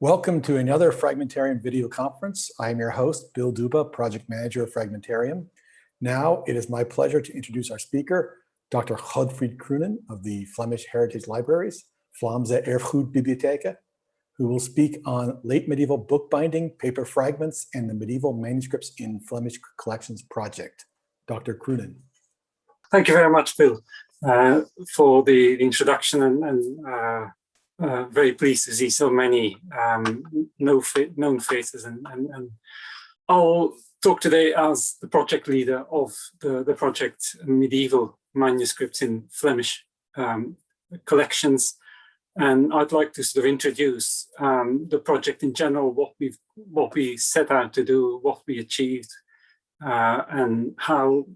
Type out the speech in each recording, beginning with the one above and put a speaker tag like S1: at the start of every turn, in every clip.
S1: Welcome to another Fragmentarium video conference. I am your host, Bill Duba, Project Manager of Fragmentarium. Now it is my pleasure to introduce our speaker, Dr. Godfried Croenen of the Flemish Heritage Libraries, Vlaams Erfgoedbibliotheken, who will speak on late medieval bookbinding, paper fragments, and the medieval manuscripts in Flemish collections project. Dr. Croenen.
S2: Thank you very much, Bill, for the introduction and very pleased to see so many known faces, and I'll talk today as the project leader of the project Medieval Manuscripts in Flemish collections, and I'd like to sort of introduce the project in general, what we set out to do, what we achieved, and how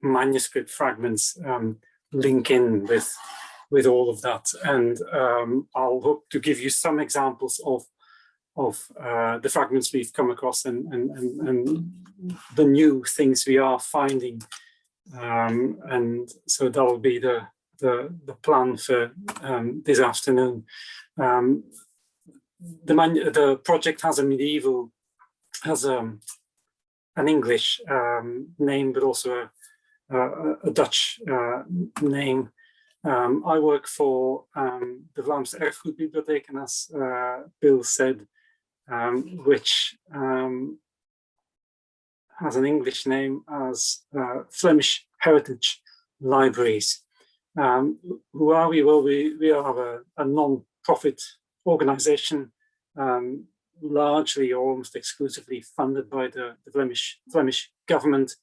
S2: manuscript fragments link in with all of that. And I'll hope to give you some examples of the fragments we've come across and the new things we are finding. And so that will be the plan for this afternoon. The project has an English name, but also a Dutch name. I work for the Vlaams Erfgoedbibliotheken, as Bill said, which has an English name as Flemish Heritage Libraries. Who are we? Well, we are a non-profit organization, largely or almost exclusively funded by the Flemish government,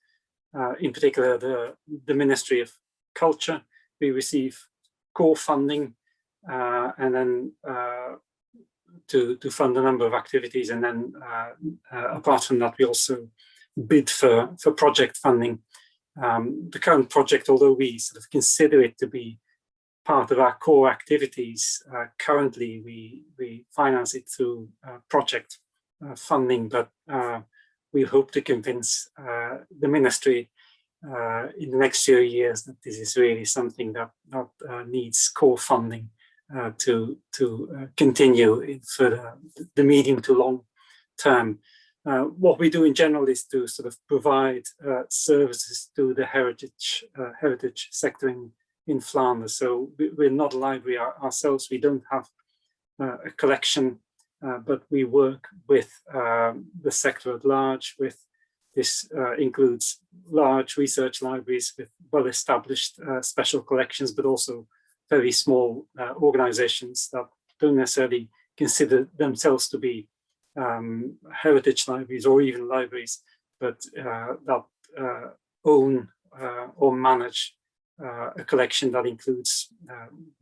S2: in particular the Ministry of Culture. We receive core funding and then to fund a number of activities, and then apart from that, we also bid for project funding. The current project, although we sort of consider it to be part of our core activities, currently we finance it through project funding, but we hope to convince the ministry in the next few years that this is really something that needs core funding to continue for the medium to long term. What we do in general is to sort of provide services to the heritage sector in Flanders. So we're not a library ourselves. We don't have a collection, but we work with the sector at large. This includes large research libraries with well-established special collections, but also very small organizations that don't necessarily consider themselves to be heritage libraries or even libraries, but that own or manage a collection that includes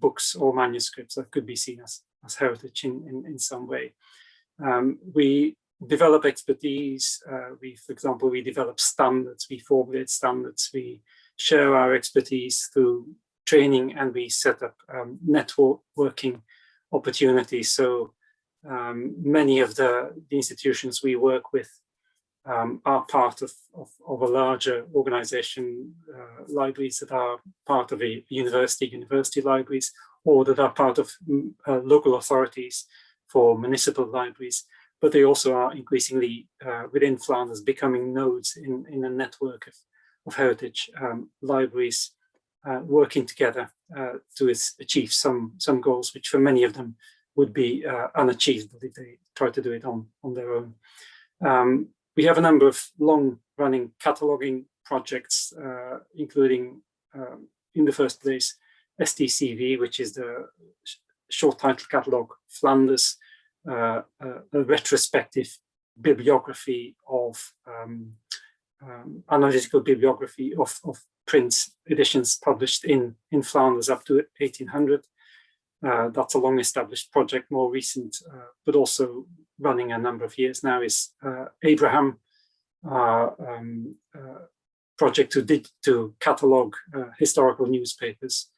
S2: books or manuscripts that could be seen as heritage in some way. We develop expertise. For example, we develop standards, we formulate standards, we share our expertise through training, and we set up networking opportunities. So many of the institutions we work with are part of a larger organization, libraries that are part of a university libraries, or that are part of local authorities for municipal libraries. But they also are increasingly within Flanders becoming nodes in a network of heritage libraries working together to achieve some goals, which for many of them would be unachievable if they try to do it on their own. We have a number of long-running cataloging projects, including, in the first place, STCV, which is the short title catalog Flanders, a retrospective bibliography of analytical bibliography of print editions published in Flanders up to 1800. That's a long-established project. More recent, but also running a number of years now, is Abraham, project to catalog historical newspapers,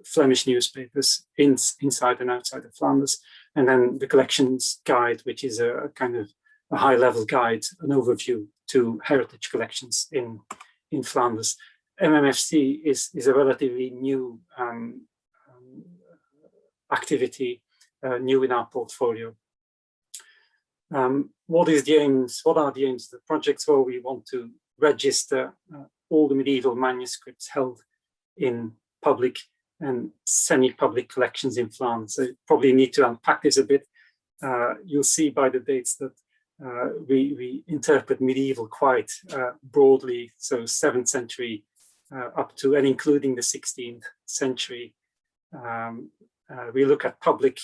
S2: Flemish newspapers inside and outside of Flanders, and then the collections guide, which is a kind of a high-level guide, an overview to heritage collections in Flanders. MMFC is a relatively new activity. new in our portfolio. What are the aims of the projects? Well, we want to register all the medieval manuscripts held in public and semi-public collections in Flanders. I probably need to unpack this a bit. You'll see by the dates that we interpret medieval quite broadly, so 7th century up to and including the 16th century. We look at public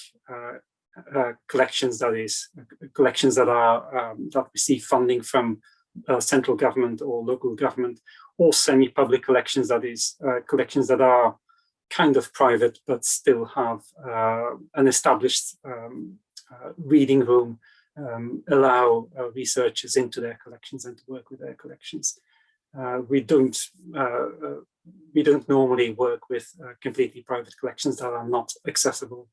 S2: collections, that is, collections that are that receive funding from central government or local government, or semi-public collections, that is, collections that are kind of private but still have an established reading room, allow researchers into their collections and to work with their collections. We don't normally work with completely private collections that are not accessible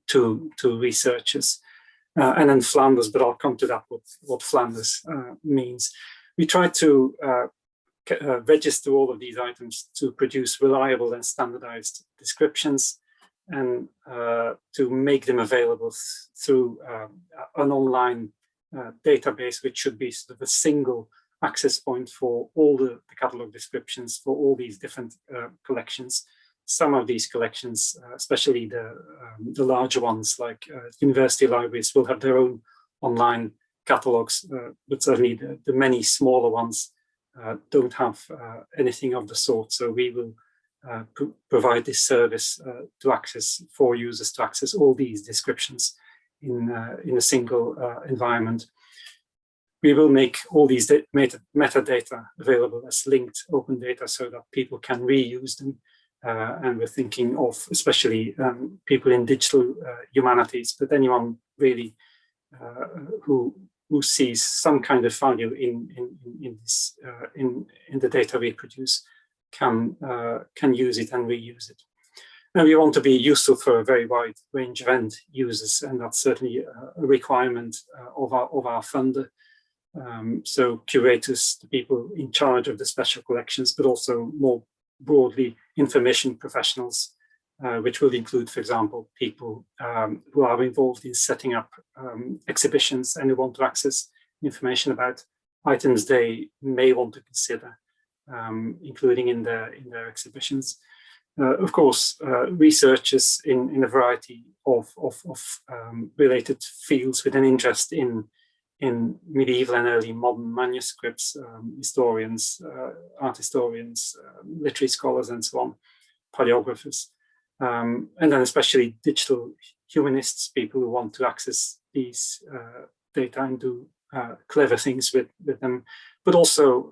S2: to researchers. And then Flanders, but I'll come to that, what Flanders means. We try to register all of these items to produce reliable and standardized descriptions, and to make them available through an online database, which should be sort of a single access point for all the catalog descriptions for all these different collections. Some of these collections, especially the larger ones like university libraries, will have their own online catalogs, but certainly the many smaller ones don't have anything of the sort. So we will provide this service for users to access all these descriptions in a single environment. We will make all these metadata available as linked open data so that people can reuse them. And we're thinking of especially people in digital humanities, but anyone really who sees some kind of value in the data we produce can use it and reuse it. And we want to be useful for a very wide range of end users, and that's certainly a requirement of our funder. So curators, the people in charge of the special collections, but also more broadly information professionals, which will include, for example, people who are involved in setting up exhibitions and who want to access information about items they may want to consider including in their exhibitions. Of course, researchers in a variety of related fields with an interest in medieval and early modern manuscripts, historians, art historians, literary scholars, and so on, paleographers, and then especially digital humanists, people who want to access these data and do clever things with them, but also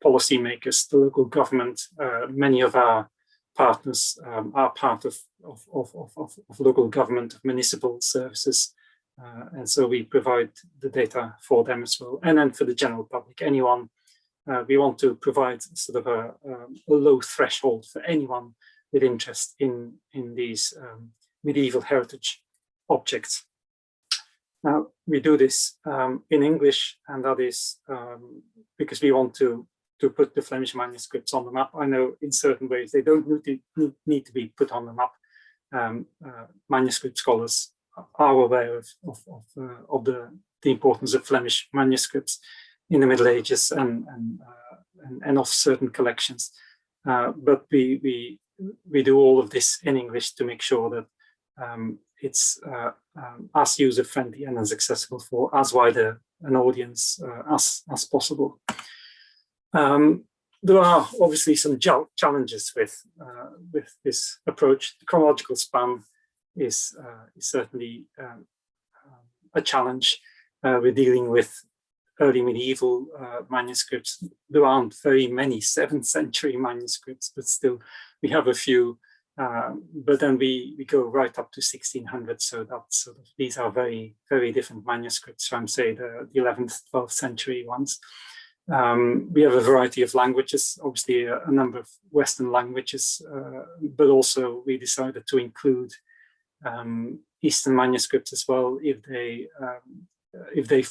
S2: policymakers, the local government. Many of our partners are part of local government, of municipal services. And so we provide the data for them as well. And then for the general public, anyone, we want to provide sort of a low threshold for anyone with interest in these medieval heritage objects. Now, we do this in English, and that is because we want to put the Flemish manuscripts on the map. I know in certain ways they don't need to be put on the map. Manuscript scholars are aware of the importance of Flemish manuscripts in the Middle Ages and of certain collections. But we do all of this in English to make sure that it's as user-friendly and as accessible for as wide an audience as possible. There are obviously some challenges with this approach. The chronological span is certainly a challenge. We're dealing with early medieval manuscripts. There aren't very many 7th century manuscripts, but still we have a few. But then we go right up to 1600, so that's sort of, these are very, very different manuscripts from, say, the 11th, 12th century ones. We have a variety of languages, obviously a number of Western languages, but also we decided to include Eastern manuscripts as well, if they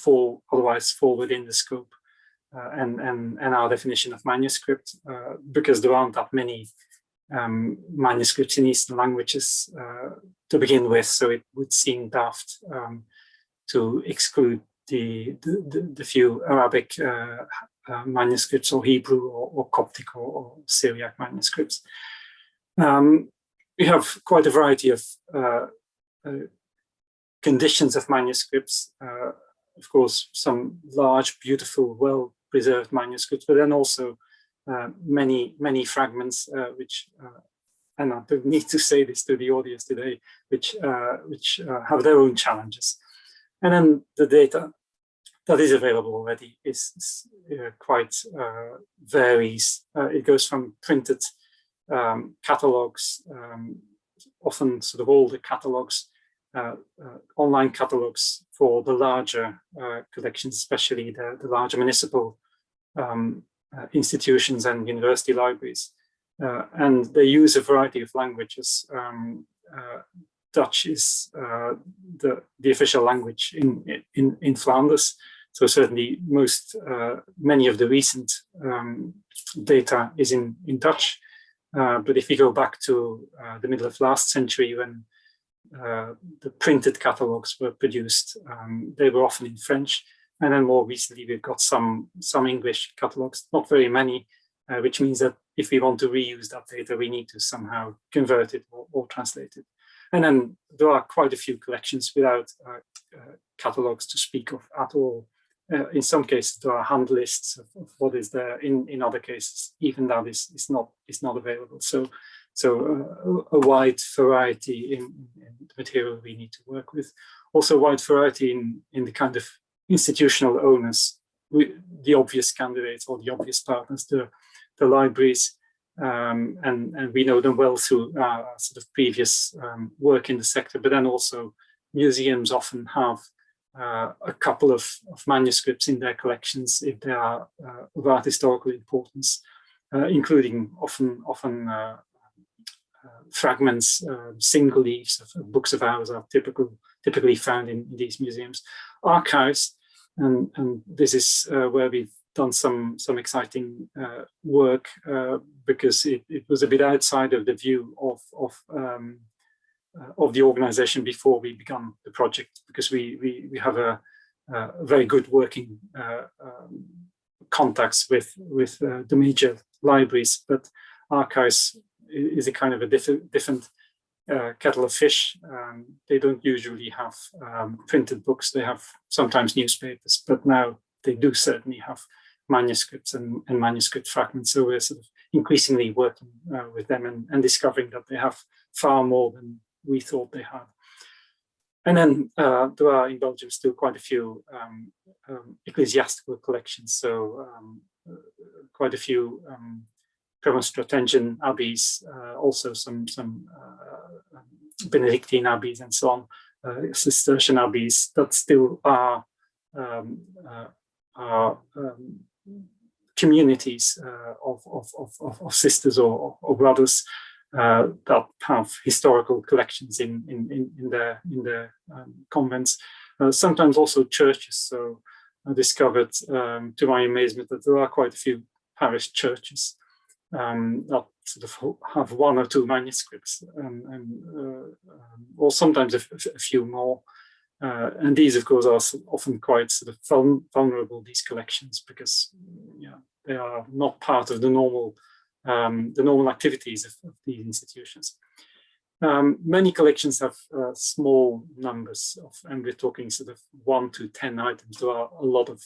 S2: otherwise fall within the scope and our definition of manuscript, because there aren't that many manuscripts in Eastern languages to begin with, so it would seem daft to exclude the few Arabic manuscripts, or Hebrew, or Coptic, or Syriac manuscripts. We have quite a variety of conditions of manuscripts. Of course, some large, beautiful, well-preserved manuscripts, but then also many fragments, which, and I don't need to say this to the audience today, which have their own challenges. And then the data that is available already is quite varies. It goes from printed catalogs, often sort of older catalogs, online catalogs for the larger collections, especially the larger municipal institutions and university libraries. And they use a variety of languages. Dutch is the official language in Flanders. So certainly many of the recent data is in Dutch. But if we go back to the middle of last century, when the printed catalogs were produced, they were often in French. And then more recently, we've got some English catalogs, not very many, which means that if we want to reuse that data, we need to somehow convert it or translate it. And then there are quite a few collections without catalogs to speak of at all. In some cases, there are hand lists of what is there. In other cases, even that is not available. So a wide variety in the material we need to work with. Also, a wide variety in the kind of institutional owners, the obvious candidates or the obvious partners, the libraries, and we know them well through sort of previous work in the sector. But then also museums often have a couple of manuscripts in their collections if they are of art historical importance, including often fragments, single leaves of books of hours are typically found in these museums. Archives, and this is where we've done some exciting work because it was a bit outside of the view of the organization before we began the project, because we have a very good working contacts with the major libraries, but archives is a kind of a different kettle of fish. They don't usually have printed books. They have sometimes newspapers, but now they do certainly have manuscripts and manuscript fragments. So we're sort of increasingly working with them and discovering that they have far more than we thought they had. And then there are in Belgium still quite a few ecclesiastical collections. So quite a few Premonstratensian abbeys, also some Benedictine abbeys and so on, Cistercian abbeys that still are communities of sisters or brothers that have historical collections in their convents. Sometimes also churches. So I discovered, to my amazement, that there are quite a few parish churches that sort of have one or two manuscripts, or sometimes a few more. And these, of course, are often quite sort of vulnerable, these collections, because they are not part of the normal activities of these institutions. Many collections have small numbers and we're talking sort of 1 to 10 items. There are a lot of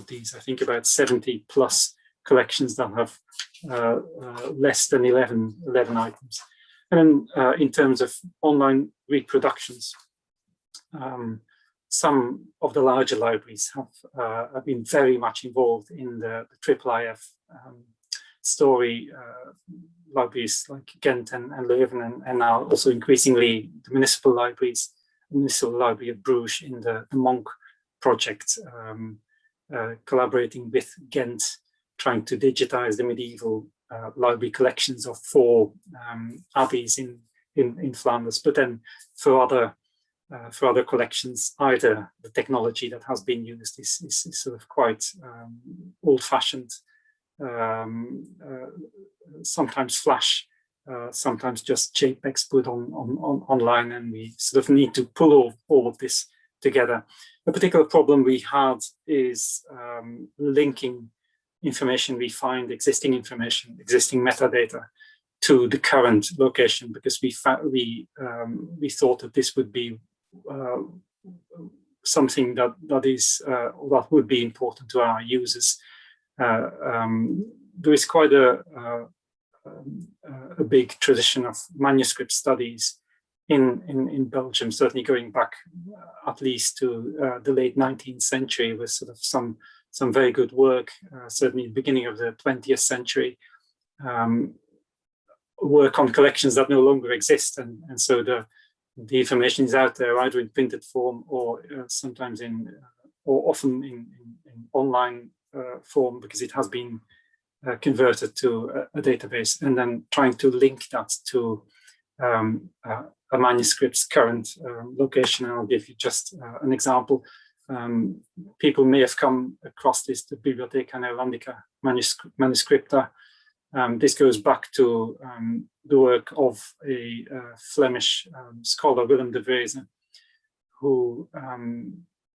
S2: these. I think about 70 plus collections that have less than 11 items. And in terms of online reproductions, some of the larger libraries have been very much involved in the IIIF story. Libraries like Ghent and Leuven, and now also increasingly the municipal libraries, the Municipal Library of Bruges in the Monk project, collaborating with Ghent, trying to digitize the medieval library collections of 4 abbeys in Flanders. But then for other collections, either the technology that has been used is sort of quite old-fashioned, sometimes flash sometimes just JPEGs put on online, and we sort of need to pull all of this together. A particular problem we had is linking information we find, existing information, existing metadata, to the current location, because we thought that this would be something that would be important to our users. There is quite a big tradition of manuscript studies in Belgium, certainly going back at least to the late 19th century, with sort of some very good work, certainly the beginning of the 20th century, work on collections that no longer exist, and so the information is out there either in printed form or sometimes or often in online form, because it has been converted to a database, and then trying to link that to a manuscript's current location. And I'll give you just an example. People may have come across this, the Bibliotheca Neerlandica Manuscripta. This goes back to the work of a Flemish scholar, Willem de Vreese, who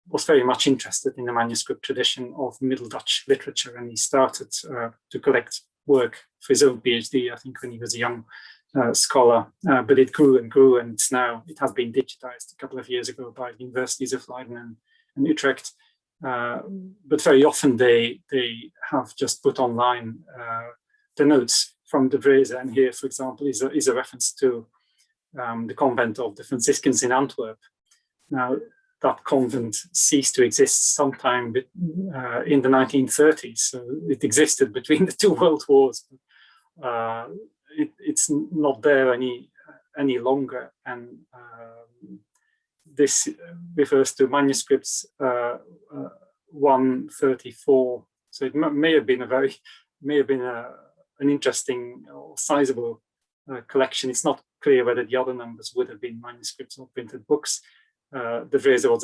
S2: was very much interested in the manuscript tradition of Middle Dutch literature, and he started to collect work for his own PhD, I think, when he was a young scholar, but it grew and grew, and it has been digitized a couple of years ago by the universities of Leiden and Utrecht. But very often they have just put online the notes from de Vreese, and here, for example, is a reference to the convent of the Franciscans in Antwerp. Now, that convent ceased to exist sometime in the 1930s, so it existed between the two world wars. It's not there any longer, and this refers to manuscripts 134. So it may have been an interesting or sizable collection. It's not clear whether the other numbers would have been manuscripts or printed books. De Vreese was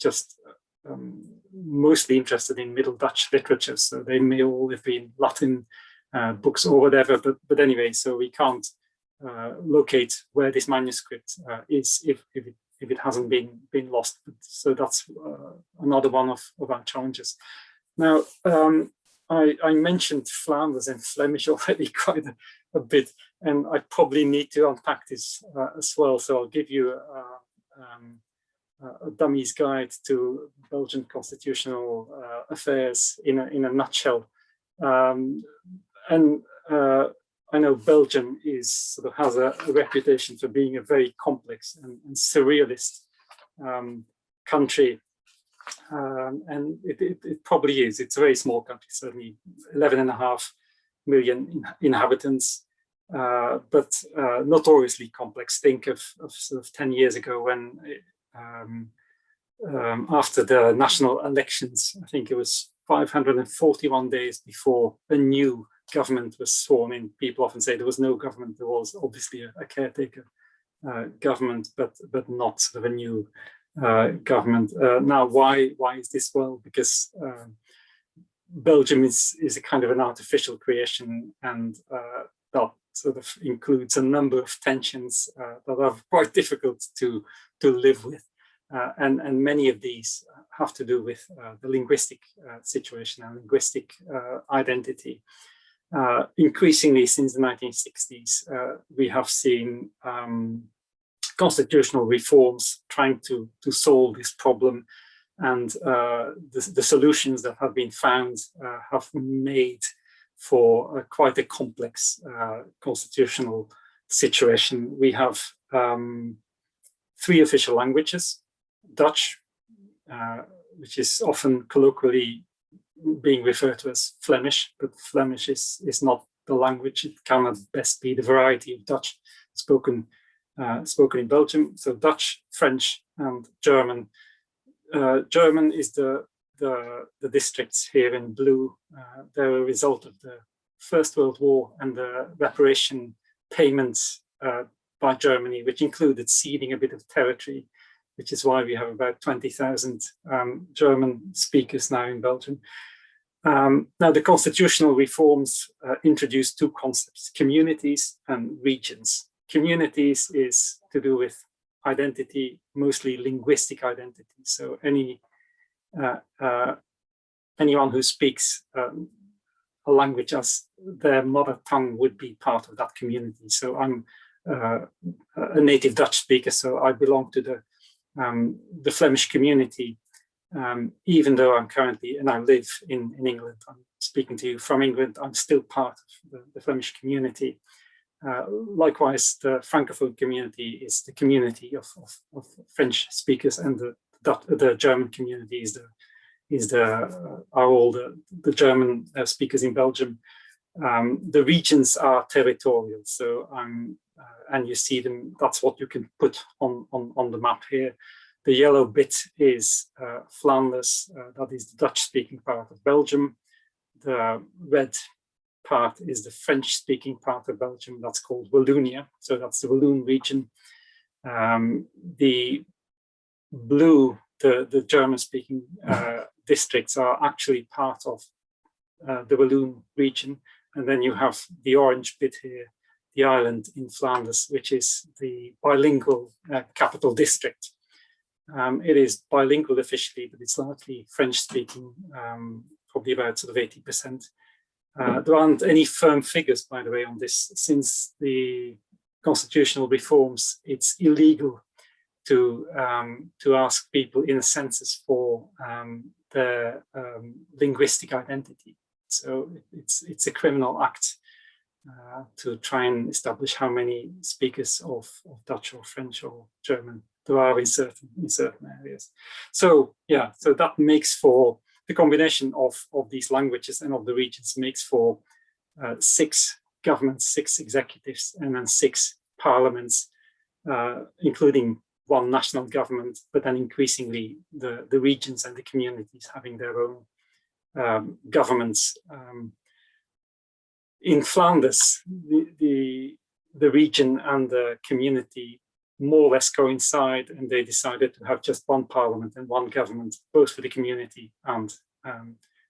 S2: just mostly interested in Middle Dutch literature, so they may all have been Latin books or whatever. But anyway, so we can't locate where this manuscript is if it hasn't been lost. So that's another one of our challenges. Now, I mentioned Flanders and Flemish already quite a bit, and I probably need to unpack this as well. So I'll give you a dummy's guide to Belgian constitutional affairs in a nutshell. I know Belgium has a reputation for being a very complex and surrealist country. And it probably is. It's a very small country, certainly 11.5 million inhabitants, but notoriously complex. Think of sort of 10 years ago when, after the national elections, I think it was 541 days before a new government was sworn in. People often say there was no government. There was obviously a caretaker government, but not sort of a new government. Now, why is this? Well, because Belgium is a kind of an artificial creation, and that sort of includes a number of tensions that are quite difficult to live with, and many of these have to do with the linguistic situation and linguistic identity. Increasingly, since the 1960s, we have seen constitutional reforms trying to solve this problem, and the solutions that have been found have made for quite a complex constitutional situation. We have 3 official languages: Dutch, which is often colloquially being referred to as Flemish, but Flemish is not the language. It cannot best be the variety of Dutch spoken in Belgium. So Dutch, French, and German. German is the districts here in blue. They're a result of the First World War and the reparation payments by Germany, which included ceding a bit of territory, which is why we have about 20,000 German speakers now in Belgium. Now, the constitutional reforms introduced two concepts, communities and regions. Communities is to do with identity, mostly linguistic identity. So anyone who speaks a language as their mother tongue would be part of that community. So I'm a native Dutch speaker, so I belong to the Flemish community. Even though I'm currently, and I live in England, I'm speaking to you from England, I'm still part of the Flemish community. Likewise, the Francophone community is the community of French speakers, and the German community are all the German speakers in Belgium. The regions are territorial, so and you see them. That's what you can put on the map here. The yellow bit is Flanders, that is the Dutch-speaking part of Belgium. The red part is the French-speaking part of Belgium, that's called Wallonia, so that's the Walloon region. The blue, the German-speaking districts are actually part of the Walloon region, and then you have the orange bit here, the island in Flanders, which is the bilingual capital district. It is bilingual officially, but it's largely French-speaking, probably about sort of 80%. There aren't any firm figures, by the way, on this. Since the constitutional reforms, it's illegal to ask people in a census for their linguistic identity. So it's a criminal act to try and establish how many speakers of Dutch or French or German there are in certain areas. So yeah, so that makes for the combination of these languages and of the regions makes for 6 governments, 6 executives, and then 6 parliaments, including one national government, but then increasingly the regions and the communities having their own governments. In Flanders, the region and the community more or less coincide, and they decided to have just one parliament and one government, both for the community and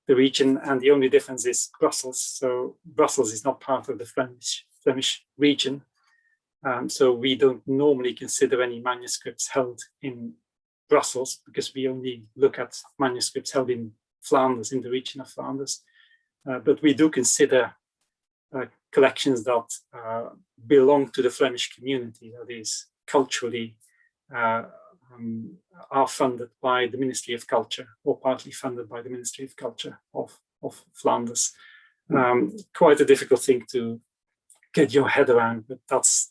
S2: the region. And the only difference is Brussels. So Brussels is not part of the Flemish region. So we don't normally consider any manuscripts held in Brussels, because we only look at manuscripts held in Flanders, in the region of Flanders. But we do consider collections that belong to the Flemish community, that is culturally are funded by the Ministry of Culture, or partly funded by the Ministry of Culture of Flanders. Quite a difficult thing to get your head around, but that's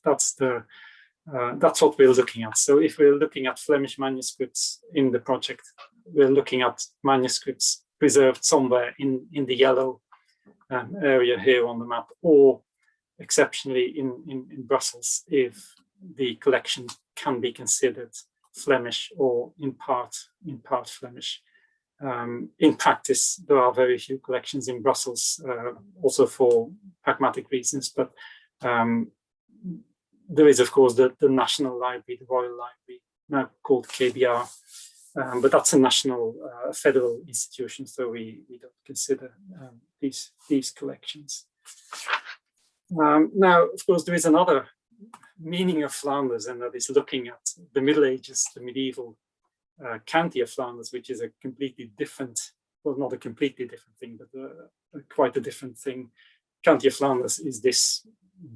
S2: what we're looking at. So if we're looking at Flemish manuscripts in the project, we're looking at manuscripts preserved somewhere in the yellow area here on the map, or exceptionally in Brussels, if the collection can be considered Flemish or in part Flemish. In practice, there are very few collections in Brussels, also for pragmatic reasons, but there is, of course, the National Library, the Royal Library, now called KBR, but that's a national federal institution, so we don't consider these collections. Now, of course, there is another meaning of Flanders, and that is looking at the Middle Ages, the medieval county of Flanders, which is a completely different, well, not a completely different thing, but quite a different thing. County of Flanders is this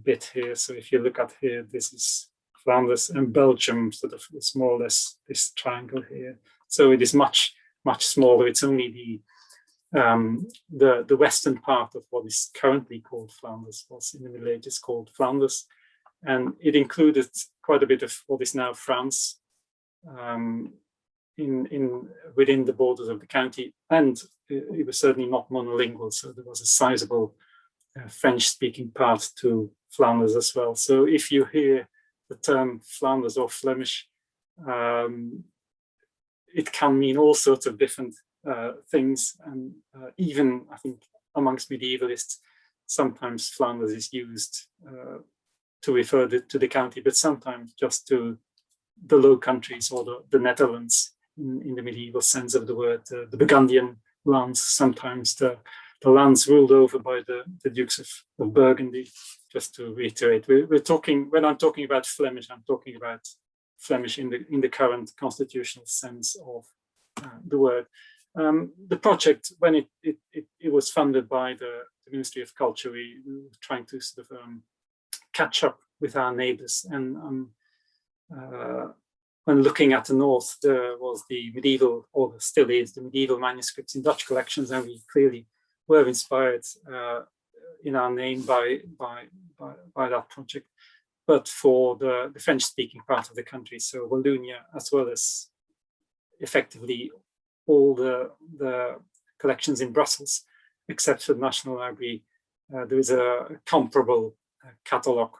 S2: bit here. So if you look at here, this is Flanders, and Belgium sort of is more or less this triangle here. So it is much, much smaller. It's only the western part of what is currently called Flanders, was in the Middle Ages called Flanders. And it included quite a bit of what is now France within the borders of the county. And it was certainly not monolingual, so there was a sizable French-speaking part to Flanders as well. So if you hear the term Flanders or Flemish, it can mean all sorts of different things. And even, I think, amongst medievalists, sometimes Flanders is used to refer to the county, but sometimes just to the Low Countries or the Netherlands in the medieval sense of the word, the Burgundian lands, sometimes the lands ruled over by the Dukes of Burgundy. Just to reiterate, we're talking, when I'm talking about Flemish, I'm talking about Flemish in the current constitutional sense of the word. The project, when it was funded by the Ministry of Culture, we were trying to sort of catch up with our neighbours, and when looking at the north, there was the medieval, or still is, the medieval manuscripts in Dutch collections, and we clearly were inspired in our name by that project. But for the French-speaking part of the country, so Wallonia, as well as effectively all the collections in Brussels, except for the National Library, there is a comparable catalogue,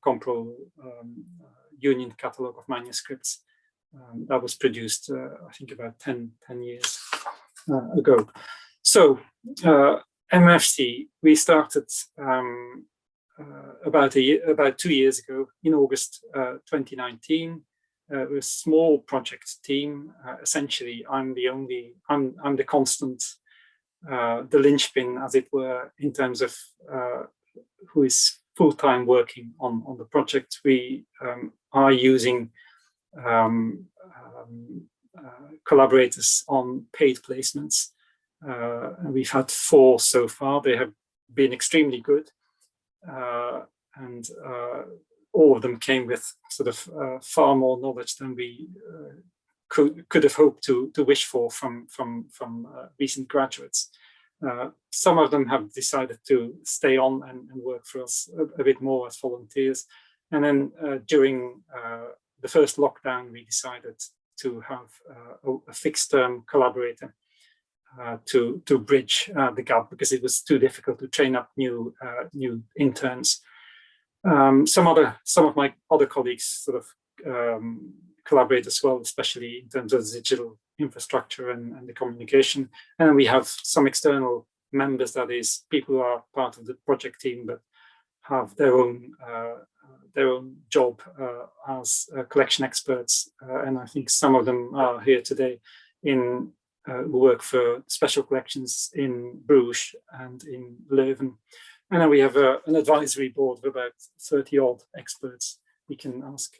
S2: comparable union catalogue of manuscripts that was produced, I think, about 10 years ago. So MMFC, we started about 2 years ago in August 2019. We're a small project team. Essentially, I'm the constant, the linchpin, as it were, in terms of who is full-time working on the project. We are using collaborators on paid placements. And we've had 4 so far. They have been extremely good. And all of them came with sort of far more knowledge than we could have hoped to wish for from recent graduates. Some of them have decided to stay on and work for us a bit more as volunteers. And then during the first lockdown, we decided to have a fixed-term collaborator to bridge the gap, because it was too difficult to train up new interns. Some of my other colleagues sort of collaborate as well, especially in terms of digital infrastructure and the communication. And we have some external members, that is, people who are part of the project team but have their own job as collection experts. And I think some of them are here today who work for special collections in Bruges and in Leuven. And then we have an advisory board of about 30-odd experts we can ask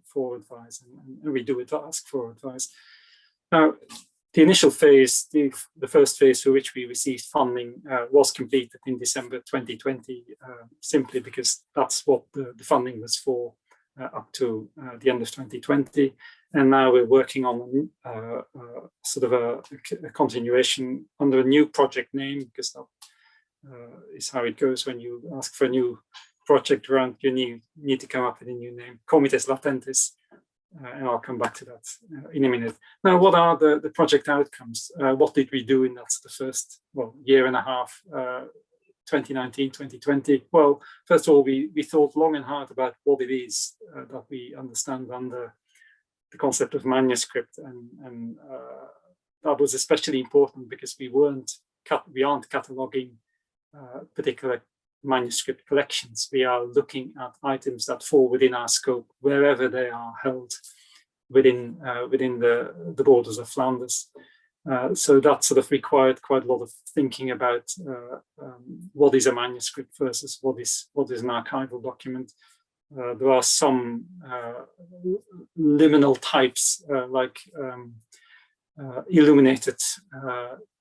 S2: for advice, and we do ask for advice. Now, the initial phase, the first phase for which we received funding was completed in December 2020, simply because that's what the funding was for up to the end of 2020. And now we're working on sort of a continuation under a new project name, because that is how it goes when you ask for a new project grant. You need to come up with a new name, Comites Latentes, and I'll come back to that in a minute. Now, what are the project outcomes? What did we do in that the first year and a half, 2019, 2020? Well, first of all, we thought long and hard about what it is that we understand under the concept of manuscript, and that was especially important because we aren't cataloging particular manuscript collections. We are looking at items that fall within our scope, wherever they are held within the borders of Flanders. So that sort of required quite a lot of thinking about what is a manuscript versus what is an archival document. There are some liminal types like illuminated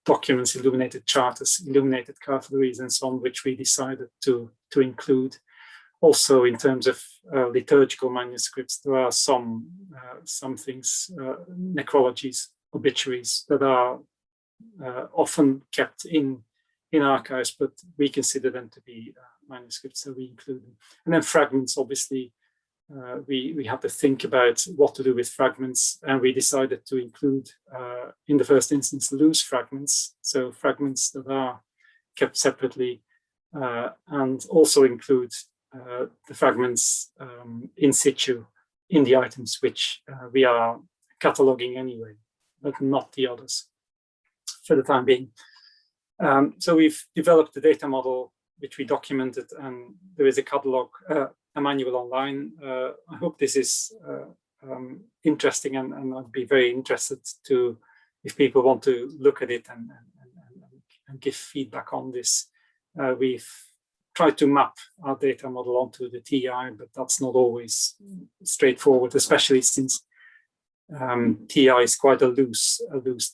S2: documents, illuminated charters, illuminated cartularies, and so on, which we decided to include. Also, in terms of liturgical manuscripts, there are some things, necrologies, obituaries, that are often kept in archives, but we consider them to be manuscripts, so we include them. And then fragments, obviously, we had to think about what to do with fragments, and we decided to include, in the first instance, loose fragments, so fragments that are kept separately, and also include the fragments in situ in the items which we are cataloging anyway, but not the others for the time being. So we've developed a data model which we documented, and there is a catalog, a manual online. I hope this is interesting, and I'd be very interested to, if people want to look at it and give feedback on this. We've tried to map our data model onto the TI, but that's not always straightforward, especially since TI is quite a loose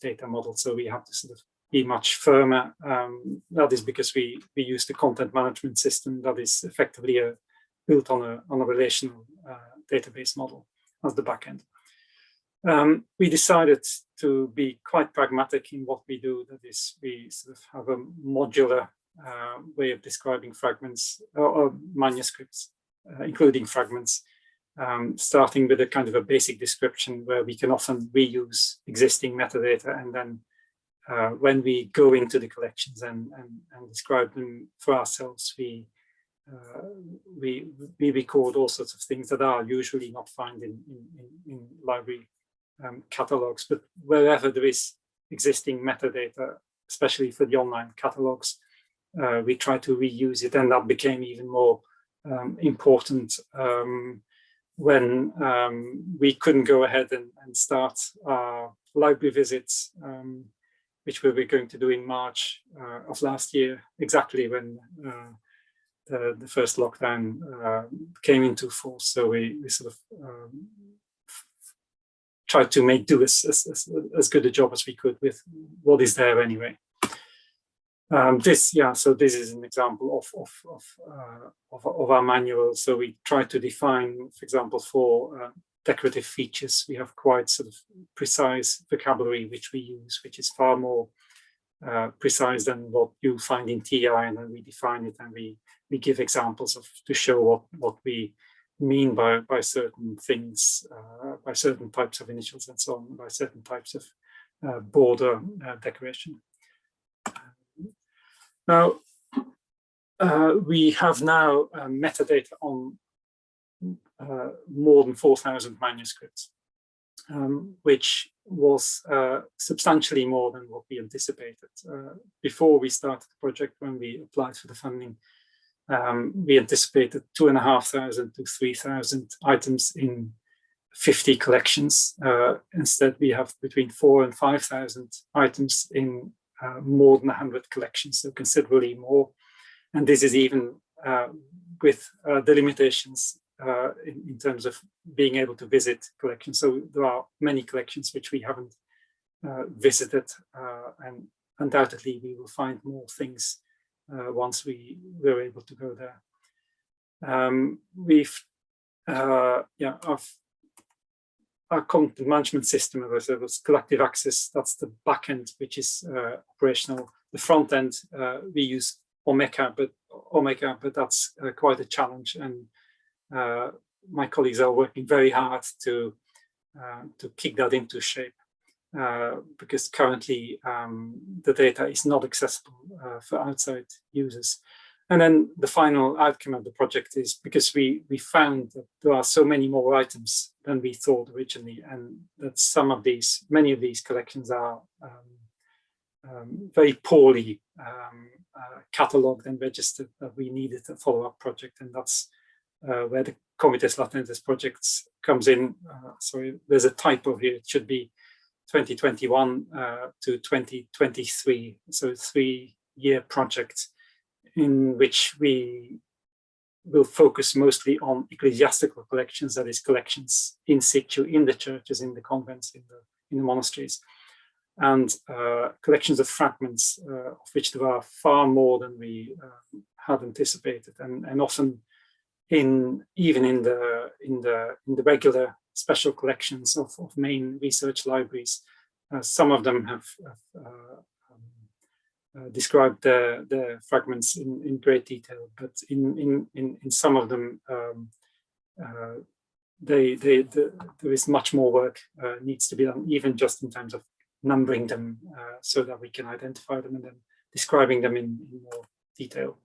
S2: data model. So we have to sort of be much firmer. That is because we use the content management system that is effectively built on a relational database model as the backend. We decided to be quite pragmatic in what we do. That is, we sort of have a modular way of describing fragments or manuscripts, including fragments, starting with a kind of a basic description where we can often reuse existing metadata, and then when we go into the collections and describe them for ourselves, we record all sorts of things that are usually not found in library catalogs, but wherever there is existing metadata, especially for the online catalogs, we try to reuse it, and that became even more important when we couldn't go ahead and start our library visits, which we were going to do in March of last year, exactly when the first lockdown came into force. So we sort of tried to make do as good a job as we could with what is there anyway. So this is an example of our manual. So we try to define, for example, for decorative features, we have quite sort of precise vocabulary which we use, which is far more precise than what you find in TI, and then we define it and we give examples to show what we mean by certain things, by certain types of initials and so on, by certain types of border decoration. Now, we have now metadata on more than 4,000 manuscripts, which was substantially more than what we anticipated. Before we started the project, when we applied for the funding, we anticipated 2,500 to 3,000 items in 50 collections. Instead, we have between 4,000 and 5,000 items in more than 100 collections, so considerably more. And this is even with the limitations in terms of being able to visit collections. So there are many collections which we haven't visited, and undoubtedly we will find more things once we were able to go there. Our content management system, as I said, was collective access. That's the back end, which is operational. The front end, we use Omeka, but that's quite a challenge, and my colleagues are working very hard to kick that into shape, because currently the data is not accessible for outside users. And then the final outcome of the project is because we found that there are so many more items than we thought originally, and that many of these collections are very poorly catalogued and registered, that we needed a follow-up project, and that's where the Comites Latentes projects comes in. Sorry, there's a typo here. It should be 2021 to 2023, so a 3-year project in which we will focus mostly on ecclesiastical collections, that is, collections in situ, in the churches, in the convents, in the monasteries, and collections of fragments, of which there are far more than we had anticipated, and often even in the regular special collections of main research libraries. Some of them have described the fragments in great detail, but in some of them there is much more work needs to be done, even just in terms of numbering them so that we can identify them and then describing them in more detail.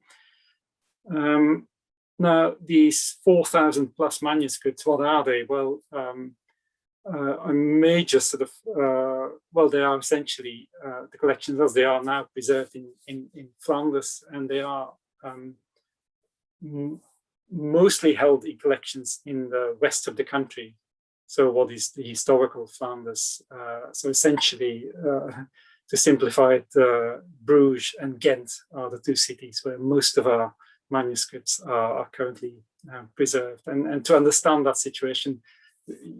S2: Now, these 4,000 plus manuscripts, what are they? Well, a major sort of, well, they are essentially the collections as they are now preserved in Flanders, and they are mostly held in collections in the west of the country. So what is the historical Flanders? So essentially to simplify it, Bruges and Ghent are the two cities where most of our manuscripts are currently preserved. And to understand that situation,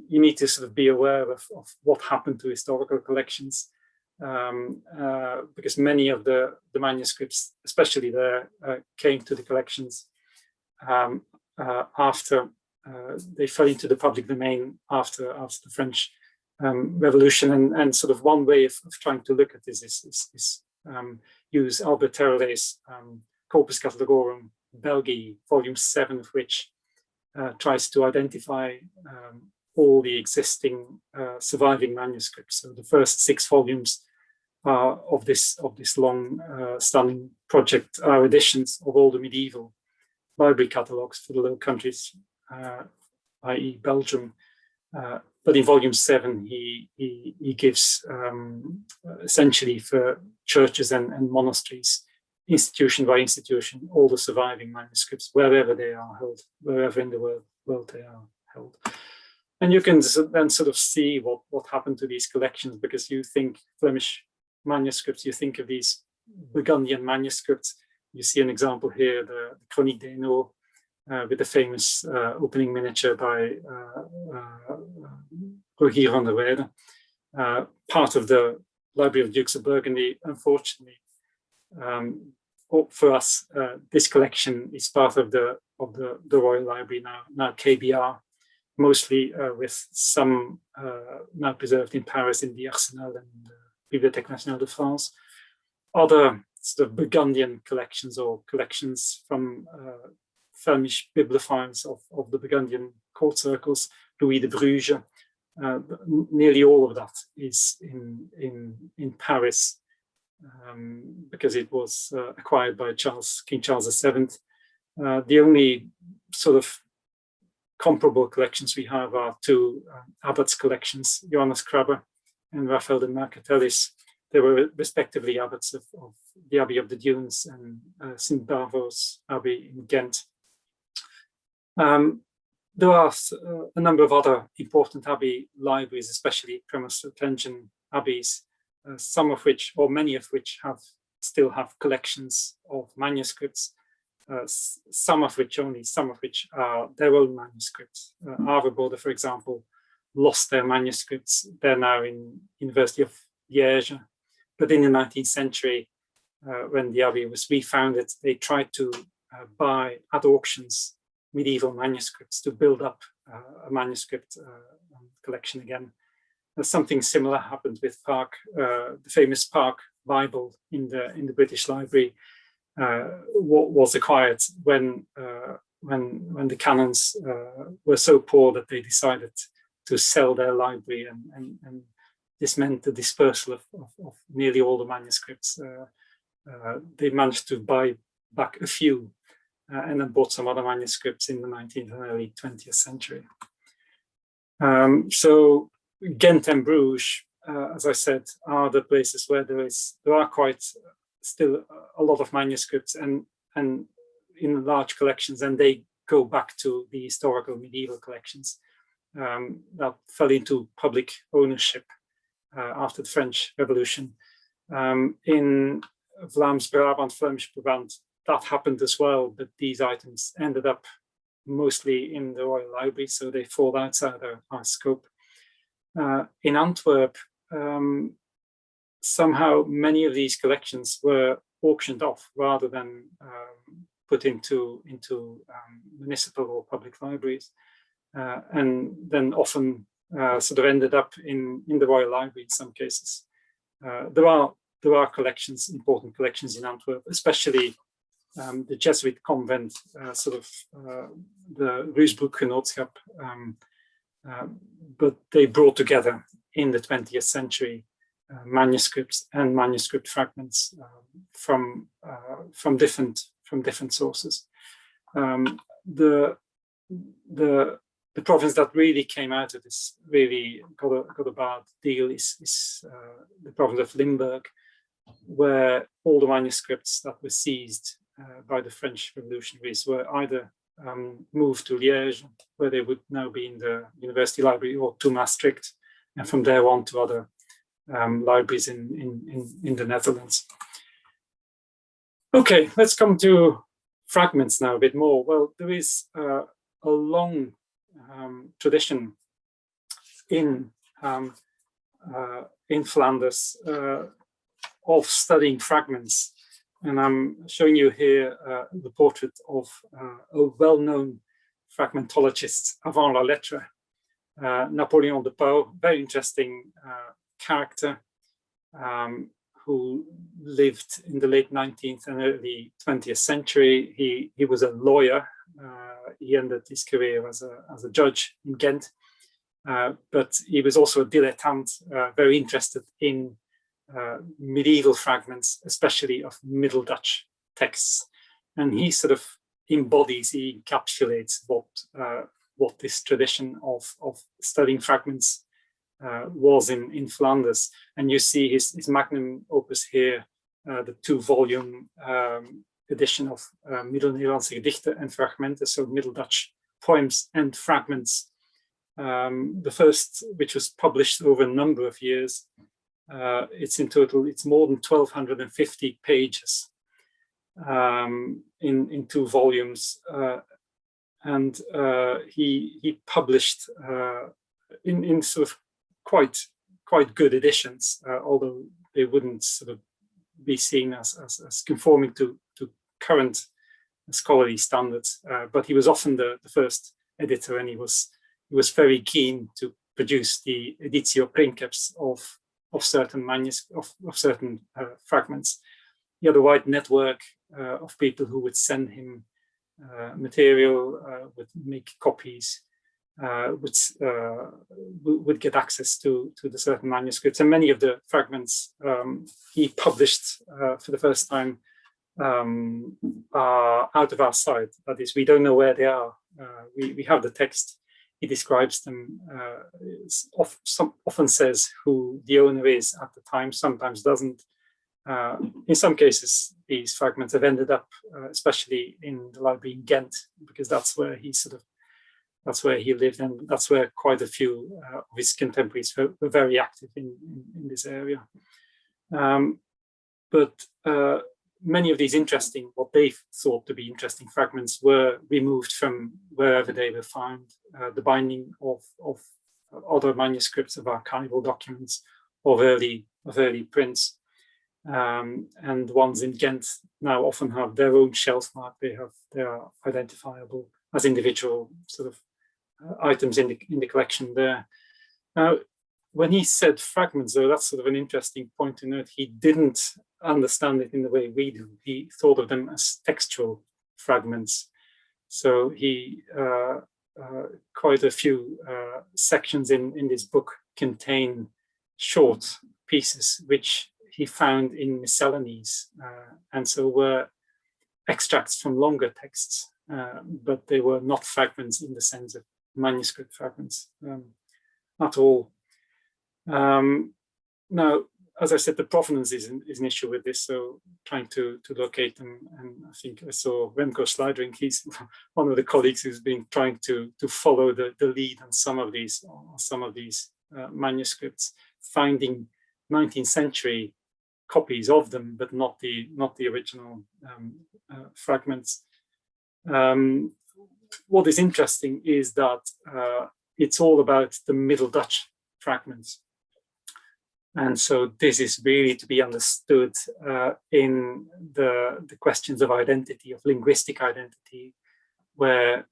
S2: you need to sort of be aware of what happened to historical collections, because many of the manuscripts, especially there, came to the collections after they fell into the public domain after the French Revolution. And sort of one way of trying to look at this is use Albert Terrelet's Corpus Catalogorum Belgiae, volume 7 of which tries to identify all the existing surviving manuscripts. So the first 6 volumes of this long standing project are editions of all the medieval library catalogues for the Low Countries, i.e. Belgium. But in volume 7, he gives essentially for churches and monasteries, institution by institution, all the surviving manuscripts, wherever they are held, wherever in the world they are held. And you can then sort of see what happened to these collections, because you think Flemish manuscripts, you think of these Burgundian manuscripts. You see an example here, the Chronique des Naux, with the famous opening miniature by Rogier van der Weyden, part of the Library of Dukes of Burgundy. Unfortunately, for us, this collection is part of the Royal Library now KBR, mostly with some now preserved in Paris in the Arsenal and the Bibliothèque Nationale de France. Other sort of Burgundian collections or collections from Flemish bibliophiles of the Burgundian court circles, Louis de Bruges, nearly all of that is in Paris, because it was acquired by King Charles VII. The only sort of comparable collections we have are 2 abbots collections, Johannes Krabbe and Raphael de Mercatellis. They were respectively abbots of the Abbey of the Dunes and St. Bavo's Abbey in Ghent. There are a number of other important abbey libraries, especially Premonstratensian abbeys, some of which, or many of which, still have collections of manuscripts. Some of which are their own manuscripts. Averboden, for example, lost their manuscripts. They're now in University of Liège. But in the 19th century, when the abbey was refounded, they tried to buy at auctions medieval manuscripts to build up a manuscript collection again. Something similar happened with Park, the famous Park Bible in the British Library. Was acquired when the canons were so poor that they decided to sell their library, and this meant the dispersal of nearly all the manuscripts. They managed to buy back a few and then bought some other manuscripts in the 19th and early 20th century. So Ghent and Bruges, as I said, are the places where there are quite still a lot of manuscripts and in large collections, and they go back to the historical medieval collections that fell into public ownership after the French Revolution. In Vlaams Brabant, Flemish Brabant, that happened as well, but these items ended up mostly in the Royal Library, so they fall outside our scope. In Antwerp, somehow many of these collections were auctioned off rather than put into municipal or public libraries, and then often sort of ended up in the Royal Library in some cases. There are collections, important collections in Antwerp, especially the Jesuit convent, the Ruysbroek-Genootschap, but they brought together in the 20th century manuscripts and manuscript fragments from different sources. The province that really came out of this, really got a bad deal, is the province of Limburg, where all the manuscripts that were seized by the French revolutionaries were either moved to Liège, where they would now be in the University Library, or to Maastricht, and from there on to other libraries in the Netherlands. Okay, let's come to fragments now a bit more. Well, there is a long tradition in Flanders of studying fragments. And I'm showing you here the portrait of a well-known fragmentologist avant la lettre, Napoleon de Pauw, very interesting character who lived in the late 19th and early 20th century. He was a lawyer. He ended his career as a judge in Ghent, but he was also a dilettante, very interested in medieval fragments, especially of Middle Dutch texts. And he sort of embodies, he encapsulates what this tradition of studying fragments was in Flanders. And you see his magnum opus here, the 2-volume edition of Middel-Nederlandse Gedichten en Fragmenten, so Middle Dutch poems and fragments. The first, which was published over a number of years, it's in total, it's more than 1,250 pages in 2 volumes. And he published in sort of quite good editions, although they wouldn't sort of be seen as conforming to current scholarly standards. But he was often the first editor, and he was very keen to produce the editio princeps of certain manuscripts, of certain fragments. He had a wide network of people who would send him material, would make copies, would get access to the certain manuscripts. And many of the fragments he published for the first time are out of our sight. That is, we don't know where they are. We have the text. He describes them, often says who the owner is at the time, sometimes doesn't. In some cases, these fragments have ended up, especially in the library in Ghent, because that's where he lived, and that's where quite a few of his contemporaries were very active in this area. But many of these what they thought to be interesting fragments were removed from wherever they were found. The binding of other manuscripts, of archival documents, of early prints. And the ones in Ghent now often have their own shelf mark. They are identifiable as individual sort of items in the collection there. Now, when he said fragments, though, that's sort of an interesting point to note. He didn't understand it in the way we do. He thought of them as textual fragments. So he quite a few sections in this book contain short pieces which he found in miscellanies, and so were extracts from longer texts, but they were not fragments in the sense of manuscript fragments at all. Now, as I said, the provenance is an issue with this, so trying to locate them. And I think I saw Remco Sluidering, he's one of the colleagues who's been trying to follow the lead on some of these manuscripts, finding 19th century copies of them, but not the original fragments. What is interesting is that it's all about the Middle Dutch fragments. And so this is really to be understood in the questions of identity, of linguistic identity, where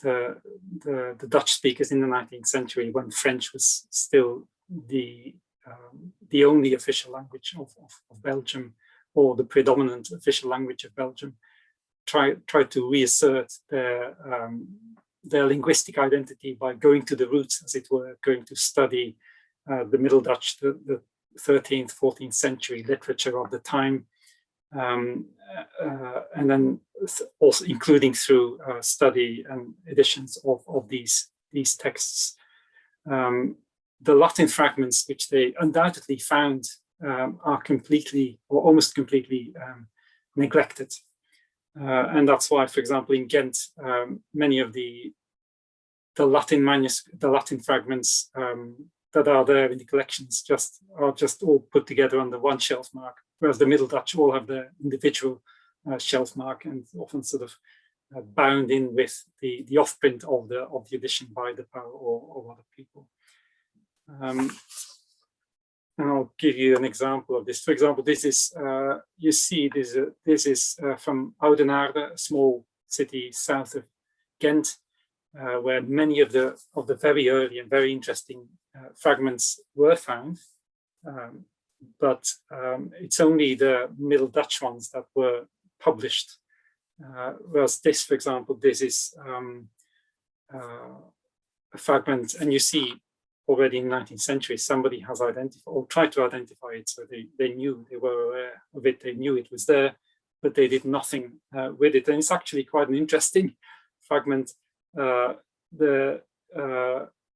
S2: the Dutch speakers in the 19th century, when French was still the only official language of Belgium, or the predominant official language of Belgium, tried to reassert their linguistic identity by going to the roots, as it were, going to study the Middle Dutch, the 13th, 14th century literature of the time, and then also including through study and editions of these texts. The Latin fragments, which they undoubtedly found, are completely or almost completely neglected. And that's why, for example, in Ghent, many of the Latin fragments that are there in the collections are just all put together under one shelf mark, whereas the Middle Dutch all have their individual shelf mark and often sort of bound in with the offprint of the edition by the POW or other people. And I'll give you an example of this. For example, this is you see this is from Oudenaarde, a small city south of Ghent, where many of the very early and very interesting fragments were found, but it's only the Middle Dutch ones that were published. Whereas this, for example, this is a fragment, and you see already in the 19th century somebody has identified or tried to identify it, so they knew, they were aware of it, they knew it was there, but they did nothing with it. And it's actually quite an interesting fragment.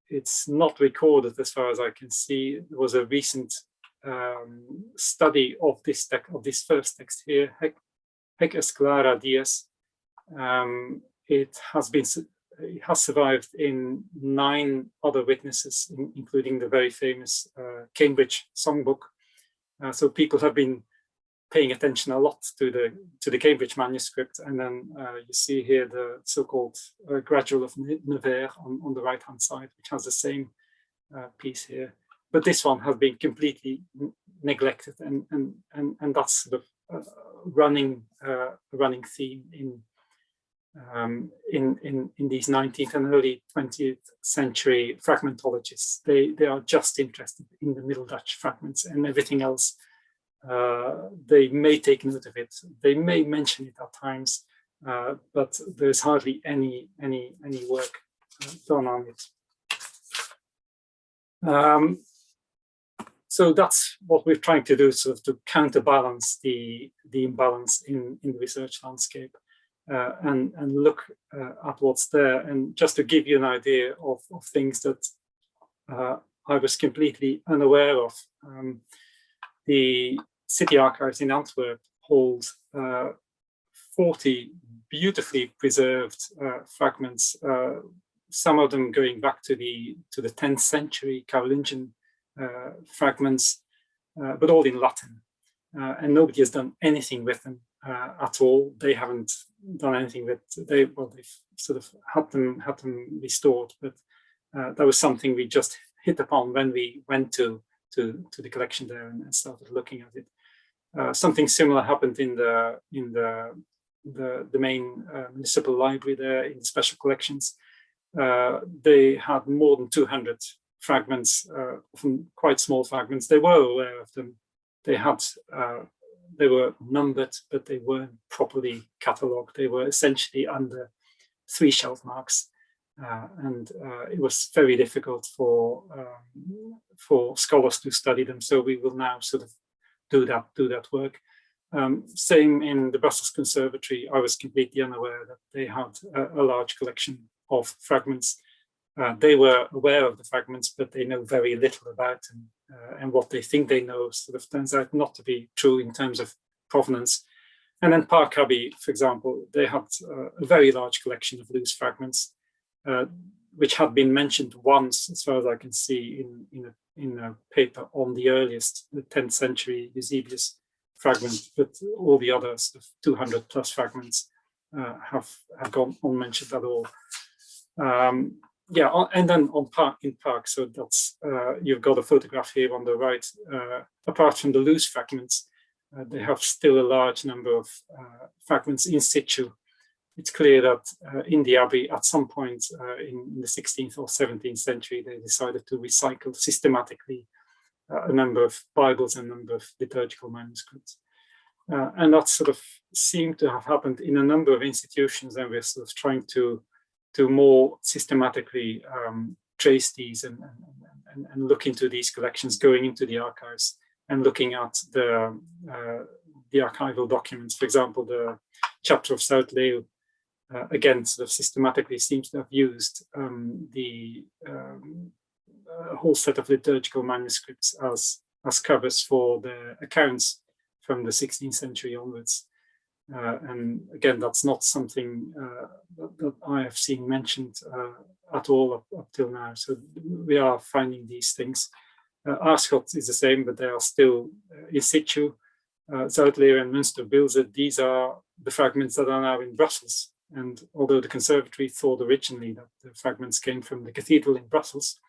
S2: It's not recorded as far as I can see. There was a recent study of this first text here, Hec Esclara Dies. It has survived in 9 other witnesses, including the very famous Cambridge songbook. So people have been paying attention a lot to the Cambridge manuscript, and then you see here the so-called Gradual of Nevers on the right-hand side, which has the same piece here. But this one has been completely neglected, and that's sort of running theme in these 19th and early 20th century fragmentologists. They are just interested in the Middle Dutch fragments, and everything else they may take note of it, they may mention it at times, but there's hardly any work done on it. So that's what we're trying to do, sort of to counterbalance the imbalance in the research landscape, and look at what's there. And just to give you an idea of things that I was completely unaware of, the City Archives in Antwerp hold 40 beautifully preserved fragments, some of them going back to the 10th century Carolingian fragments, but all in Latin, and nobody has done anything with them at all. They haven't done anything with they've sort of had them restored, but that was something we just hit upon when we went to the collection there and started looking at it. Something similar happened in the main municipal library there in the special collections. They had more than 200 fragments, often quite small fragments. They were aware of them. They were numbered, but they weren't properly catalogued. They were essentially under 3 shelf marks, and it was very difficult for scholars to study them. So we will now sort of do that work. Same in the Brussels Conservatory. I was completely unaware that they had a large collection of fragments. They were aware of the fragments, but they know very little about them, and what they think they know sort of turns out not to be true in terms of provenance. And then Park Abbey, for example, they had a very large collection of loose fragments, which had been mentioned once, as far as I can see, in a paper on the earliest, the 10th century Eusebius fragment, but all the other sort of 200 plus fragments have gone unmentioned at all. Yeah, and then in Park, so that's you've got a photograph here on the right. Apart from the loose fragments, they have still a large number of fragments in situ. It's clear that in the Abbey, at some point in the 16th or 17th century, they decided to recycle systematically a number of Bibles and a number of liturgical manuscripts. And that sort of seemed to have happened in a number of institutions, and we're sort of trying to more systematically trace these and look into these collections, going into the archives and looking at the archival documents. For example, the chapter of South Leeuw, again, sort of systematically seems to have used a whole set of liturgical manuscripts as covers for the accounts from the 16th century onwards. And again, that's not something that I have seen mentioned at all up till now. So we are finding these things. Aarschot is the same, but they are still in situ. Zuidleer and Münster-Bilze, these are the fragments that are now in Brussels. And although the conservatory thought originally that the fragments came from the cathedral in Brussels,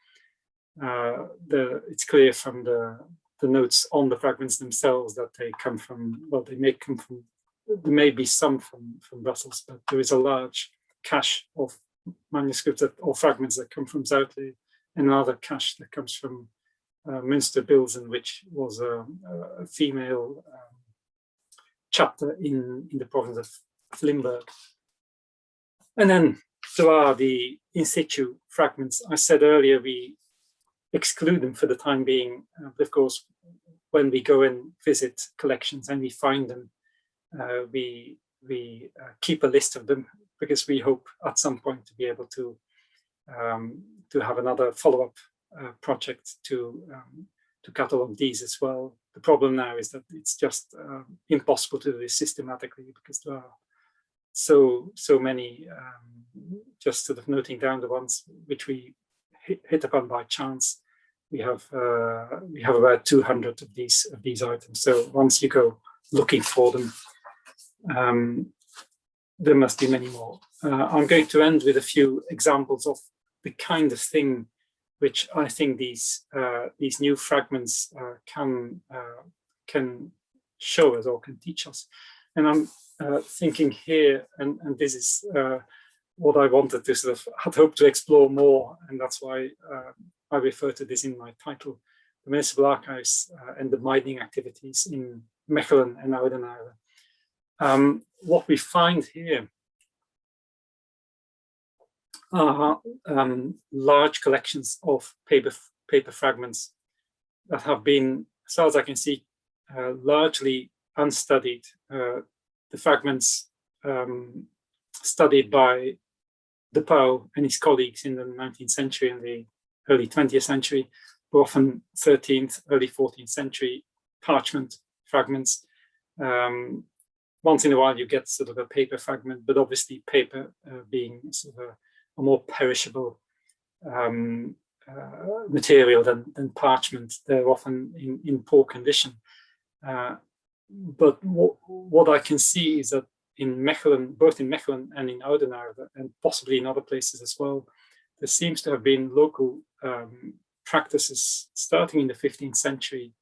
S2: it's clear from the notes on the fragments themselves that they come from, well, they may come from, there may be some from Brussels, but there is a large cache of manuscripts or fragments that come from Zuidleer, and another cache that comes from Münster-Bilzen, which was a female chapter in the province of Limburg. And then there are the in-situ fragments. I said earlier we exclude them for the time being. Of course, when we go and visit collections and we find them, we keep a list of them because we hope at some point to be able to have another follow-up project to catalog these as well. The problem now is that it's just impossible to do this systematically because there are so many. Just sort of noting down the ones which we hit upon by chance. We have about 200 of these items. So once you go looking for them, there must be many more. I'm going to end with a few examples of the kind of thing which I think these new fragments can show us or can teach us. And I'm thinking here, and this is what I wanted to sort of had hoped to explore more, and that's why I refer to this in my title: the municipal archives and the mining activities in Mechelen and Oudenaarde. What we find here are large collections of paper fragments that have been, as far as I can see, largely unstudied. The fragments studied by De Pauw and his colleagues in the 19th century and the early 20th century were often 13th, early 14th century parchment fragments. Once in a while you get sort of a paper fragment, but obviously paper being sort of a more perishable material than parchment. They're often in poor condition. But what I can see is that in Mechelen, both in Mechelen and in Oudenaarde, and possibly in other places as well, there seems to have been local practices starting in the 15th century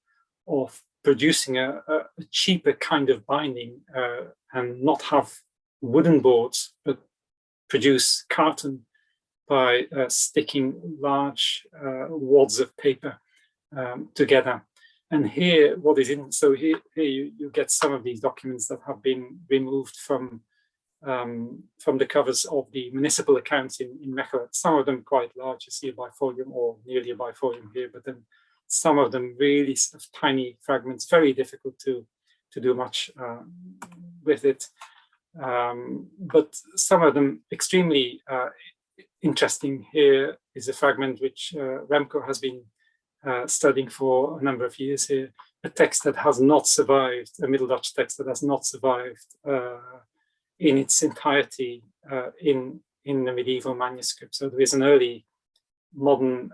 S2: of producing a cheaper kind of binding and not have wooden boards, but produce carton by sticking large wads of paper together. And here, what is in, so here you get some of these documents that have been removed from the covers of the municipal accounts in Mechelen. Some of them quite large, you see a bifolium or nearly a bifolium here, but then some of them really sort of tiny fragments, very difficult to do much with it. But some of them extremely interesting. Here is a fragment which Remco has been studying for a number of years here, a text that has not survived, a Middle Dutch text that has not survived in its entirety in the medieval manuscript. So there is an early modern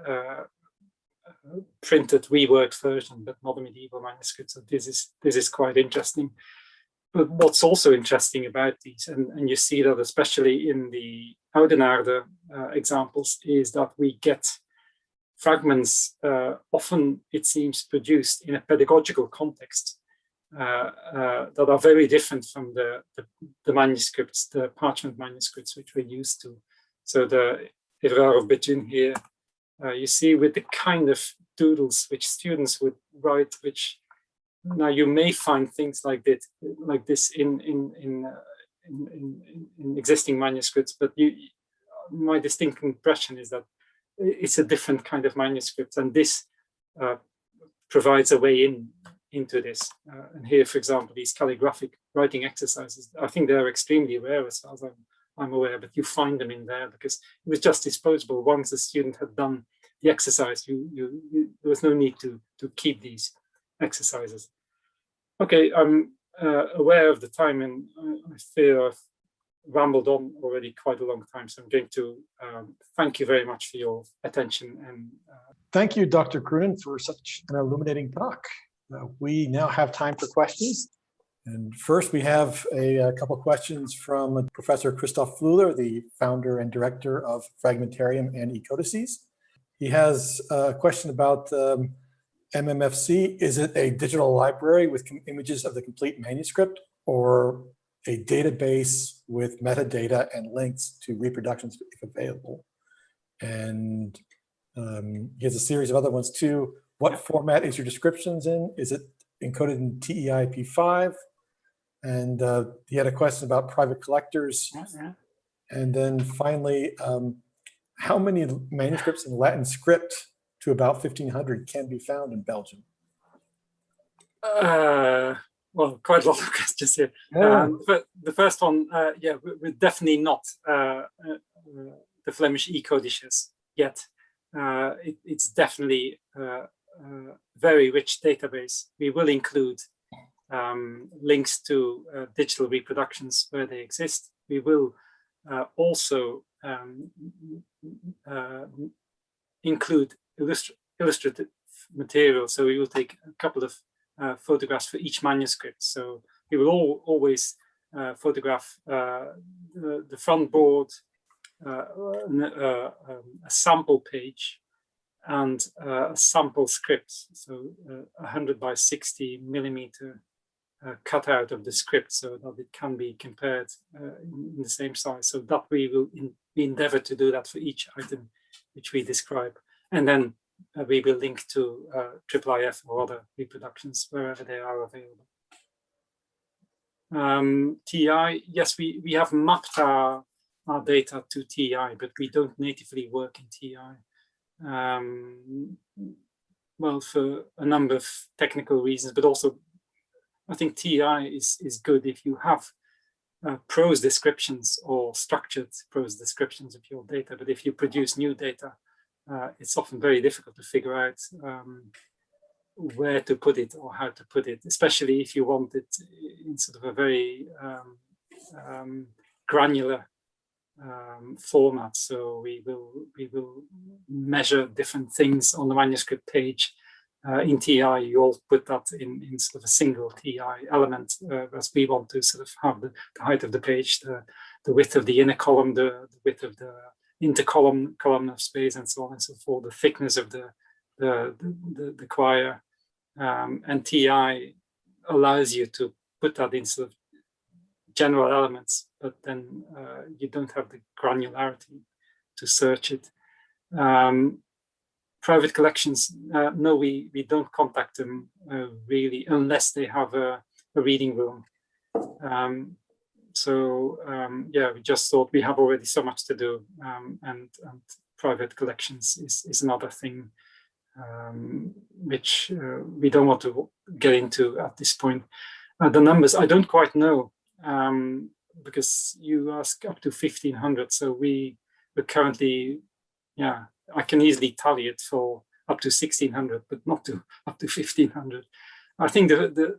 S2: printed, reworked version, but not a medieval manuscript. So this is quite interesting. But what's also interesting about these, and you see that especially in the Oudenaarde examples, is that we get fragments, often it seems produced in a pedagogical context that are very different from the manuscripts, the parchment manuscripts which we're used to. So the Evrard of Bethune here, you see with the kind of doodles which students would write, which now you may find things like this in existing manuscripts, but my distinct impression is that it's a different kind of manuscript, and this provides a way into this. And here, for example, these calligraphic writing exercises, I think they're extremely rare as far as I'm aware, but you find them in there because it was just disposable. Once the student had done the exercise, there was no need to keep these exercises. Okay, I'm aware of the time, and I fear I've rambled on already quite a long time, so I'm going to thank you very much for your attention. And
S1: thank you, Dr. Croenen, for such an illuminating talk. We now have time for questions. And first, we have a couple questions from Professor Christoph Flüler, the founder and director of Fragmentarium and eCodices. He has a question about MMFC. Is it a digital library with images of the complete manuscript, or a database with metadata and links to reproductions if available? And he has a series of other ones too. What format is your descriptions in? Is it encoded in TEIP5? And he had a question about private collectors. And then finally, how many manuscripts in Latin script to about 1500 can be found in Belgium?
S2: Well, quite a lot of questions here. But the first one, yeah, we're definitely not the Flemish e-codices yet. It's definitely a very rich database. We will include links to digital reproductions where they exist. We will also include illustrative material. So we will take a couple of photographs for each manuscript. So we will always photograph the front board, a sample page, and a sample script. So 100 by 60 millimeter cutout of the script, so that it can be compared in the same size. So that we will endeavor to do that for each item which we describe. And then we will link to IIIF or other reproductions wherever they are available. TEI, yes, we have mapped our data to TEI, but we don't natively work in TEI. Well, for a number of technical reasons, but also I think TEI is good if you have prose descriptions or structured prose descriptions of your data. But if you produce new data, it's often very difficult to figure out where to put it or how to put it, especially if you want it in sort of a very granular format. So we will measure different things on the manuscript page. In TEI, you all put that in sort of a single TEI element, as we want to sort of have the height of the page, the width of the inner column, the width of the intercolumn columnar space, and so on and so forth, the thickness of the quire. And TEI allows you to put that in sort of general elements, but then you don't have the granularity to search it. Private collections, no, we don't contact them really unless they have a reading room. Yeah, we just thought we have already so much to do, and private collections is another thing which we don't want to get into at this point. The numbers, I don't quite know, because you ask up to 1500, so we're currently, yeah, I can easily tally it for up to 1600, but not to up to 1500. I think the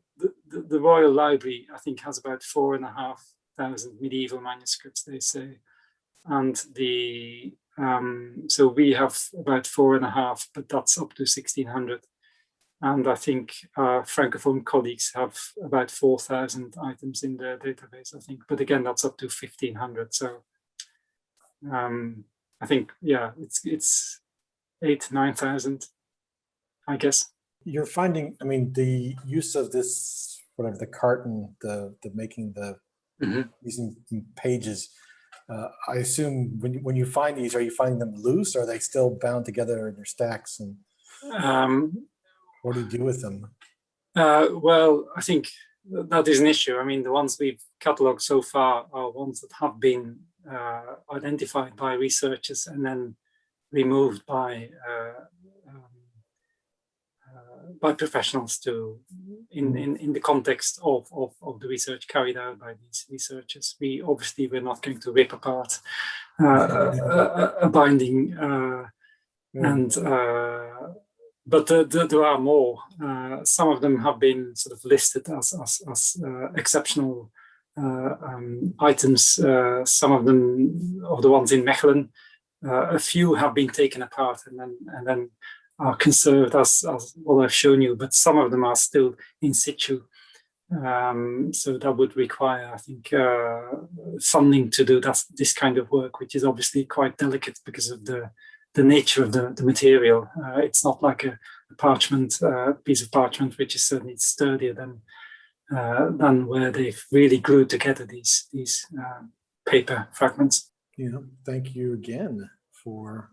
S2: Royal Library, I think, has about 4,500 medieval manuscripts, they say, and so we have about 4,500, but that's up to 1600. And I think our Francophone colleagues have about 4,000 items in their database, I think, but again, that's up to 1500. So I think, yeah, it's 8,000-9,000, I guess.
S1: You're finding, I mean, the use of this, whatever, the carton, the making the using pages. I assume when you find these, are you finding them loose? Or are they still bound together in their stacks? And what do you do with them?
S2: Well, I think that is an issue. I mean, the ones we've catalogued so far are ones that have been identified by researchers and then removed by professionals to in the context of the research carried out by these researchers. We obviously we're not going to rip apart a binding but there are more. Some of them have been sort of listed as exceptional items. Some of them, of the ones in Mechelen, a few have been taken apart and then are conserved as what I've shown you, but some of them are still in situ. So that would require, I think, funding to do this kind of work, which is obviously quite delicate because of the nature of the material. It's not like a parchment, piece of parchment, which is certainly sturdier than where they've really glued together these paper fragments.
S1: Thank you again for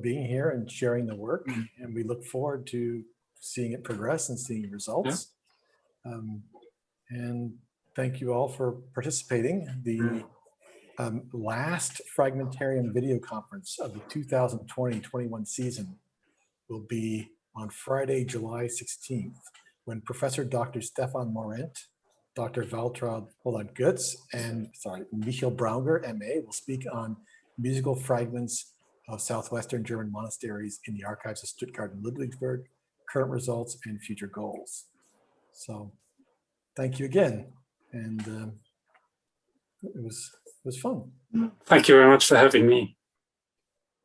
S1: being here and sharing the work, and we look forward to seeing it progress and seeing results. Yeah. And thank you all for participating. The last Fragmentarium video conference of the 2020-21 season will be on Friday, July 16th, when Professor Dr. Stefan Morent, Dr. Waltraud Holland-Goetz, and Michiel Braunger, MA, will speak on musical fragments of Southwestern German monasteries in the archives of Stuttgart and Ludwigsburg, current results and future goals. So thank you again. And it was fun.
S2: Thank you very much for having me.